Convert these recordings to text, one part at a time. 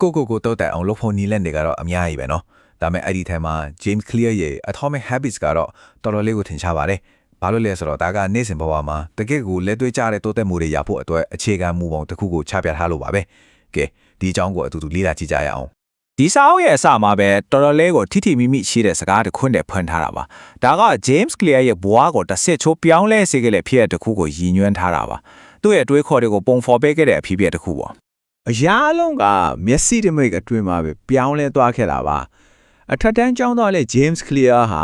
ကိုတော့တဲ့အောင်လို့ဖို့နီလန်တွေကတော့အများကြီးပဲနော်ဒါပေမဲ့အဲ့ဒီထဲမှာ James Clear ရဲ့ Atomic Habits ကတော့တော်တော်လေးကိုထင်ရှားပါတယ်ဘာလို့လဲဆိုတော့ဒါကနေ့စဉ်ဘဝမှာတကယ့်ကိုလက်တွေ့ကျတဲ့တိုးတက်မှုတွေရဖို့အတွက်အခြေခံမူပုံတစ်ခုကိုချပြထားလို့ပါပဲကဲဒီအကြောင်းကိုအတူတူလေ့လာကြည့်ကြရအောင်ဒီစာအုပ်ရဲ့အစမှာပဲတော်တော်လေးကိုထိထိမိမိရှိတဲ့စကားတစ်ခွန်းနဲ့ဖွင့်ထားတာပါဒါက James Clear ရဲ့ဘဝကိုတစ်ဆက်ချိုးပြောင်းလဲစေခဲ့တဲ့ဖြစ်တဲ့တစ်ခုကိုရည်ညွှန်းထားတာပါသူ့ရဲ့အတွေးခေါ်တွေကိုပုံဖော်ပေးခဲ့တဲ့အဖြစ်အပျက်တစ်ခုပေါ့အရာလုံးကမျက်စိတမိတ်အတွင်းမှာပဲပြောင်းလဲသွားခဲ့တာပါအထက်တန်းကျောင်းသားလေး James Clear ဟာ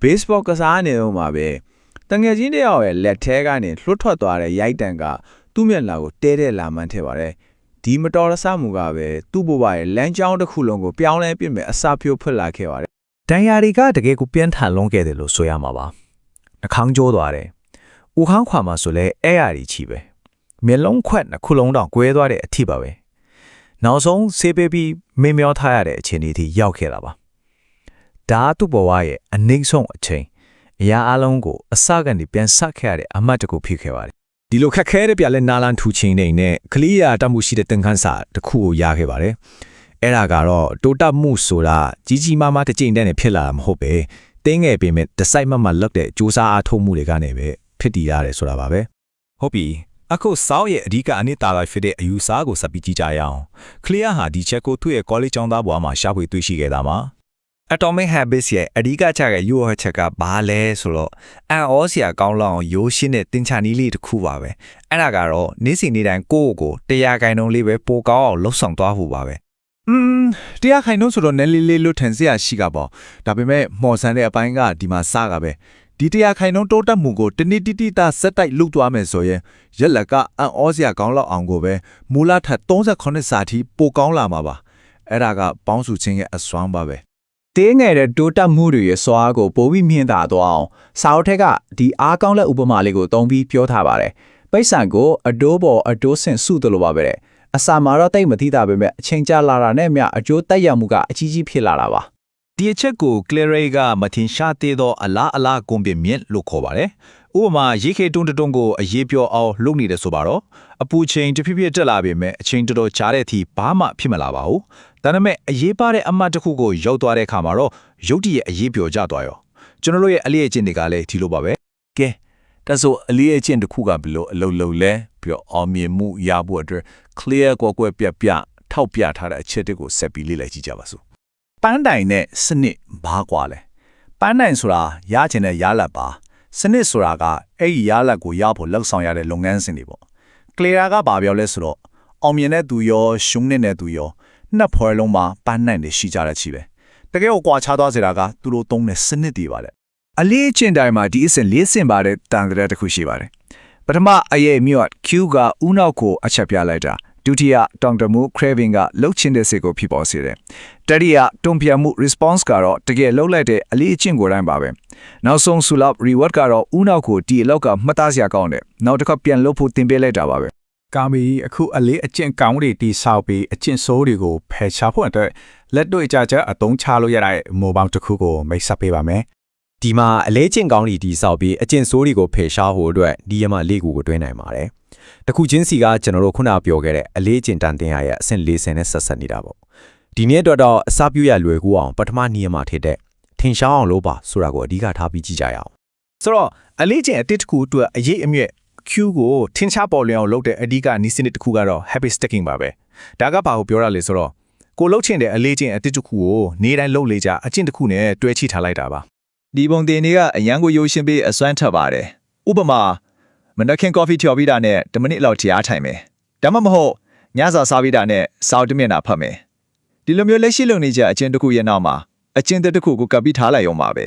baseball ကစားနေတော့မှာပဲတငယ်ချင်းတယောက်ရဲ့လက်ထဲကနေလွှတ်ထွက်သွားတဲ့ရိုက်တံကသူ့မျက်နှာကိုတဲတဲ့လာမှန်းထည့်ပါတယ်ဒီမတော်တဆမှုကပဲသူ့ဘဝရဲ့လမ်းကြောင်းတစ်ခုလုံးကိုပြောင်းလဲပြစ်မဲ့အစာဖြိုးဖွက်လာခဲ့ပါတယ်ဒဏ်ရာတွေကတကယ်ကိုပြင်းထန်လွန်ခဲ့တယ်လို့ဆိုရမှာပါနှာခေါင်းကျိုးသွားတယ်ဦးခေါင်းခွာမှာဆိုလဲအဲ့ရည်ချီပဲမျက်လုံးခွက်နှစ်ခုလုံးတောင်ကွဲသွားတဲ့အထိပါပဲနောက်ဆုံးဆေးပေးပြီးမေ့မျောထားရတဲ့အခြေအနေထိရောက်ခဲ့တာပါဒါသူ့ဘဝရဲ့အနှိမ့်ဆုံးအချိန်အရာအလုံးကိုအစကနေပြန်ဆက်ခဲ့ရတဲ့အမှတ်တကူဖြစ်ခဲ့ပါတယ်ဒီလိုခက်ခဲတဲ့ပြလဲနာလန်ထူချင်းနေနဲ့ကလေးရတတ်မှုရှိတဲ့သင်ခန်းစာတစ်ခုကိုရခဲ့ပါတယ်အဲ့ဒါကတော့တိုးတက်မှုဆိုတာကြီးကြီးမားမားတစ်ကြိမ်တည်းနဲ့ဖြစ်လာတာမဟုတ်ပဲတင်းငယ်ပေမဲ့တစ်စိုက်မမလွတ်တဲ့စူးစမ်းအားထုတ်မှုတွေကနေပဲဖြစ်တည်ရတယ်ဆိုတာပါပဲဟုတ်ပြီအခုစောက်ရဲ့အဓိကအနှစ်သာရဖြစ်တဲ့အယူဆကိုစပ်ပြီးကြည့်ကြရအောင်ကလေးဟာဒီချက်ကိုသူ့ရဲ့ college ကျောင်းသားဘဝမှာရှာဖွေတွေ့ရှိခဲ့တာမှာAtomic Habits ရဲ့အဓိကချတဲ့ယူဝချက်ကဘာလဲဆိုတော့အန်ဩစရာကောင်းလောက်အောင်ရိုးရှင်းတဲ့တင်ချာနီးလေးတစ်ခုပါပဲအဲ့ဒါကတော့နေ့စဉ်နေ့တိုင်းကိုယ့်ကိုတရားခိုင်နှုန်းလေးပဲပိုကောင်းအောင်လှုပ်ဆောင်သွားဖို့ပါပဲတရားခိုင်နှုန်းဆိုတော့နယ်လေးလွတ်ထန်စရာရှိကပေါ့ဒါပေမဲ့မော်ဆန်တဲ့အပိုင်းကဒီမှာစကပဲဒီတရားခိုင်နှုန်းတိုးတက်မှုကိုတနည်းတိတာစက်တိုက်လုပ်သွားမယ်ဆိုရင်ရက်လက်ကအန်ဩစရာကောင်းလောက်အောင်ကိုပဲမူလထက်38စာထိပိုကောင်းလာမှာပါအဲ့ဒါကပေါင်းစုချင်းရဲ့အစွမ်းပါပဲတင်းငယ်တဲ့တိုးတက်မှုတွေရဲ့စွာကိုပိုပြီးမြင်သာသွားအောင်စာအုပ်ထက်ကဒီအားကောင်းတဲ့ဥပမာလေးကိုသုံးပြီးပြောထားပါတယ်ပိတ်ဆန်ကိုအတိုးပေါ်အတိုးဆင်စုတယ်လို့ပါပဲအစာမှာတော့တိတ်မသိတာပဲမဲ့အချိန်ကြာလာတာနဲ့မြအကျိုးတက်ရမှုကအကြီးကြီးဖြစ်လာတာပါဒီအချက်ကို Clary ကမထင်ရှားသေးသောအလားကွန်ပြမြင့်လို့ခေါ်ပါတယ်ဥပမာရေခေတွန်းကိုအရေးပြောအောင်လုပ်နေတယ်ဆိုပါတော့အပူချိန်တစ်ဖြည်းဖြည်းတက်လာပေမဲ့အချိန်တော်တော်ကြာတဲ့အထိဘာမှဖြစ်မလာပါဘူးဒါပေမဲ့အရေးပါတဲ့အမှတ်တစ်ခုကိုရောက်သွားတဲ့အခါမှာတော့ရုတ်တရက်အရေးပြောကြသွားရောကျွန်တော်တို့ရဲ့အလေးအကျင့်တွေကလည်းဒီလိုပါပဲကဲဒါဆိုအလေးအကျင့်တစ်ခုကဘယ်လိုအလုပ်လုပ်လဲပြီးတော့အောင်မြင်မှုရဖို့အတွက် clear ကွက်ပြထောက်ပြထားတဲ့အချက်တွေကိုဆက်ပြီးလေ့လာကြည့်ကြပါစို့ပန်းတိုင်နဲ့စနစ်ဘာကွာလဲပန်းတိုင်ဆိုတာရချင်တဲ့ရလတ်ပါစနစ်ဆိုတာကအဲ့ဒီရလတ်ကိုရဖို့လှုပ်ဆောင်ရတဲ့လုပ်ငန်းစဉ်တွေပေါ့ clear ကဘာပြောလဲဆိုတော့အောင်မြင်တဲ့သူရောရှုံးနေတဲ့သူရောနှစ်ဖွဲ့လုံးမှာပန်းနိုင်တွေရှိကြတဲ့ချီပဲတကယ်ကိုကွာခြားသွားစေတာကသူတို့သုံးတဲ့စနစ်တွေပါတဲ့အလေးအကျင့်တိုင်းမှာဒီအစဉ်လေးစင်ပါတဲ့တန်ကြတဲ့တစ်ခုရှိပါတယ်ပထမအရေးမြတ် Q ကဥနောက်ကိုအချက်ပြလိုက်တာဒုတိယတောင်တမှု craving ကလှုပ်ချင်တဲ့စိတ်ကိုဖြစ်ပေါ်စေတယ်တတိယတုံ့ပြန်မှု response ကတော့တကယ်လှုပ်လိုက်တဲ့အလေးအကျင့်ကိုတိုင်းပါပဲနောက်ဆုံး sulab reward ကတော့ဥနောက်ကိုဒီအလောက်ကမှတ်သားစရာကောင်းတယ်နောက်တစ်ခါပြန်လှုပ်ဖို့တင်ပေးလိုက်တာပါပဲကာမီအခုအလေးအကျင့်ကောင်းတွေတိဆောက်ပြီးအကျင့်ဆိုးတွေကိုဖယ်ရှားဖို့အတွက်လက်တွေ့ကြကြအသုံးချလို့ရတဲ့မိုဘိုင်းတစ်ခုကိုမိတ်ဆက်ပေးပါမယ်ဒီမှာအလေးကျင့်ကောင်းတွေတိဆောက်ပြီးအကျင့်ဆိုးတွေကိုဖယ်ရှားဖို့အတွက်ဒီရမလေးကူကိုတွင်းနိုင်ပါတယ်တခုချင်းစီကကျွန်တော်တို့ခုနပြောခဲ့တဲ့အလေးကျင့်တန်တင်ရရဲ့အဆင့်40နဲ့ဆက်ဆက်နေတာပေါ့ဒီနေ့အတွက်တော့အစပြုရလွယ်ကူအောင်ပထမနည်းမှာထည့်တဲ့ထင်ရှားအောင်လုပ်ပါဆိုတာကိုအဓိကထားပြီးကြည့်ကြရအောင်ဆိုတော့အလေးကျင့်အတစ်တစ်ခုအတွက်အရေးအမြင့်Q ကိုထင်ရှားပေါ်လွင်အောင်လုပ်တဲ့အဓိကနည်းစနစ်တစ်ခုကတော့ habit stacking ပါပဲဒါကဘာကိုပြောရလဲဆိုတော့ကိုလှုပ်ချင်တဲ့အလေးကျင့်အတစ်တစ်ခုကိုနေ့တိုင်းလှုပ်လေကြအကျင့်တစ်ခုနဲ့တွဲချိထားလိုက်တာပါဒီပုံတင်တွေကအရန်ကိုရိုးရှင်းပြီးအစွမ်းထပ်ပါတယ်ဥပမာမနက်ခင်း coffee ထော်ပြီးတာနဲ့10မိနစ်လောက်တရားထိုင်မယ်ဒါမှမဟုတ်ညစာစားပြီးတာနဲ့စောက်တမျက်နှာဖတ်မယ်ဒီလိုမျိုးလက်ရှိလုံနေကြအကျင့်တစ်ခုရဲ့နောက်မှာအကျင့်တစ်ခုကိုကပ်ပြီးထားလိုက်ရုံပါပဲ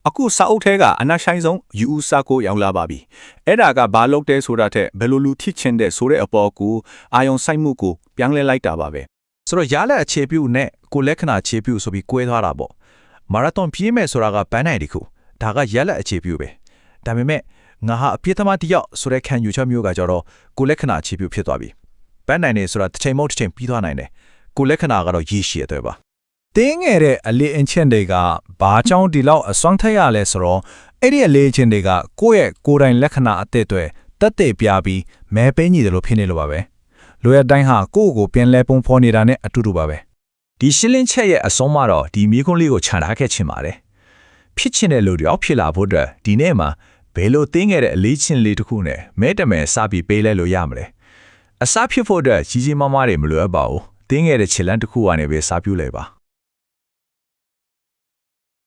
အခုစာအုပ်ထဲကအနာဆိုင်ဆုံးယူဦးစာကိုရောက်လာပါပြီအဲ့ဒါကဘာလုပ်တဲဆိုတာထက်ဘယ်လိုလူထိချင်းတဲ့ဆိုတဲ့အပေါ်ကိုအာယုံဆိုင်မှုကိုပြောင်းလဲလိုက်တာပါပဲဆိုတော့ရလက်အခြေပြုနဲ့ကိုလက္ခဏာအခြေပြုဆိုပြီး꿰သွားတာပေါ့မာရသွန်ပြေးမယ်ဆိုတာကပန်းနိုင်တခုဒါကရလက်အခြေပြုပဲဒါပေမဲ့ငါဟာအပြည့်သမားတယောက်ဆိုတဲ့ခံယူချက်မျိုးကကြတော့ကိုလက္ခဏာအခြေပြုဖြစ်သွားပြီပန်းနိုင်နေဆိုတာတစ်ချိန်မဟုတ်တစ်ချိန်ပြီးသွားနိုင်တယ်ကိုလက္ခဏာကတော့ရည်ရှိတဲ့ပါတင်းငယ်တဲ့အလေးအကျင့်တွေကဘာကြောင့်ဒီလောက်အစွမ်းထက်ရလဲဆိုတော့အဲ့ဒီအလေးအကျင့်တွေကကိုယ့်ရဲ့ကိုယ်တိုင်လက္ခဏာအသစ်တွေတက်တဲ့ပြပြီးမဲပေးညီတယ်လို့ဖြစ်နေလို့ပါပဲ လိုရတိုင်းဟာကိုယ့်ကိုပြန်လဲပုံဖော်နေတာနဲ့အတူတူပါပဲဒီရှင်းလင်းချက်ရဲ့အဆုံးမှာတော့ဒီမိခွန်းလေးကိုခြံထားခဲ့ချင်ပါတယ်ဖြစ်ချင်တဲ့လူတွေဖြစ်လာဖို့အတွက်ဒီနေ့မှာဘယ်လိုသိငယ်တဲ့အလေးချင်းလေးတစ်ခုနဲ့မဲတမဲစပြီးပေးလဲလို့ရမလဲအစားဖြစ်ဖို့အတွက်ကြီးကြီးမားမားတွေမလိုအပ်ပါဘူးသိငယ်တဲ့ခြေလမ်းတစ်ခုကနေပဲစားပြလိုက်ပါ